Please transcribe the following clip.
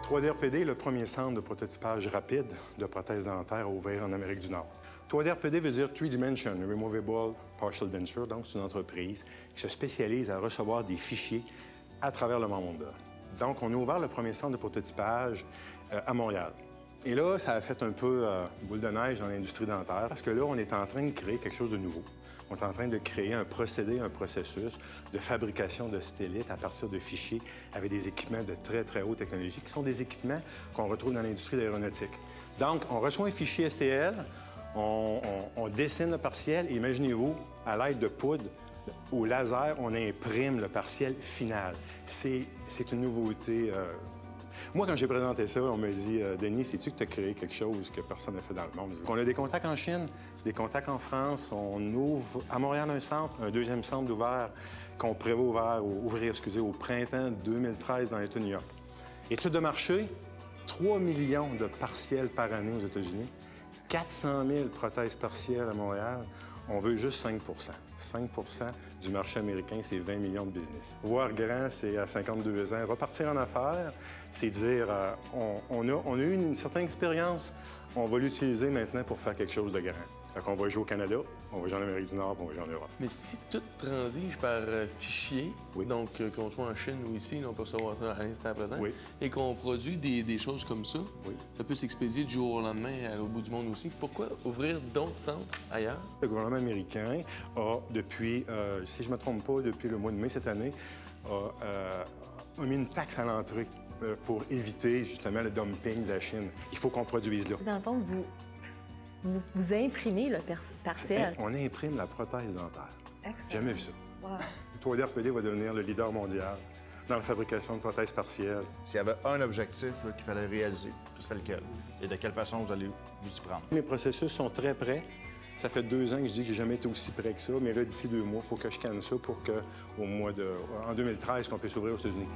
3D RPD est le premier centre de prototypage rapide de prothèses dentaires à ouvrir en Amérique du Nord. 3D RPD veut dire Three Dimension Removable Partial Denture, donc c'est une entreprise qui se spécialise à recevoir des fichiers à travers le monde. Donc, on a ouvert le premier centre de prototypage à Montréal. Et là, ça a fait un peu boule de neige dans l'industrie dentaire parce que là, on est en train de créer quelque chose de nouveau. On est en train de créer un procédé, un processus de fabrication de stylites à partir de fichiers avec des équipements de très, très haute technologie qui sont des équipements qu'on retrouve dans l'industrie d'aéronautique. Donc, on reçoit un fichier STL, on dessine le partiel et imaginez-vous, à l'aide de poudre, au laser, on imprime le partiel final. C'est une nouveauté. Moi, quand j'ai présenté ça, on m'a dit « Denis, sais-tu que tu as créé quelque chose que personne n'a fait dans le monde? » On a des contacts en Chine, des contacts en France. On ouvre à Montréal un centre, un deuxième centre ouvert qu'on prévoit ouvrir au printemps 2013 dans l'État de New York. Étude de marché, 3 millions de partiels par année aux États-Unis, 400 000 prothèses partielles à Montréal. On veut juste 5 5 du marché américain, c'est 20 millions de business. Voir grand, c'est à 52 ans. Repartir en affaires, c'est dire on a eu une certaine expérience, on va l'utiliser maintenant pour faire quelque chose de grand. Donc, on va jouer au Canada, on va jouer en Amérique du Nord, puis on va jouer en Europe. Mais si tout transige par fichier, oui. Donc qu'on soit en Chine ou ici, on peut savoir ça à l'instant présent, oui. Et qu'on produit des choses comme ça, oui. Ça peut s'expédier du jour au lendemain à l'autre bout du monde aussi. Pourquoi ouvrir d'autres centres ailleurs? Le gouvernement américain a, depuis, si je ne me trompe pas, depuis le mois de mai cette année, a mis une taxe à l'entrée pour éviter justement le dumping de la Chine. Il faut qu'on produise là. Dans le fond, vous imprimez le partiel. On imprime la prothèse dentaire. Excellent. Jamais vu ça. Wow. 3D RPD va devenir le leader mondial dans la fabrication de prothèses partielles. S'il y avait un objectif qu'il fallait réaliser, ce serait lequel? Et de quelle façon vous allez vous y prendre? Mes processus sont très prêts. Ça fait 2 ans que je dis que j'ai jamais été aussi près que ça, mais là, d'ici 2 mois, il faut que je canne ça pour qu'en 2013, qu'on puisse ouvrir aux États-Unis.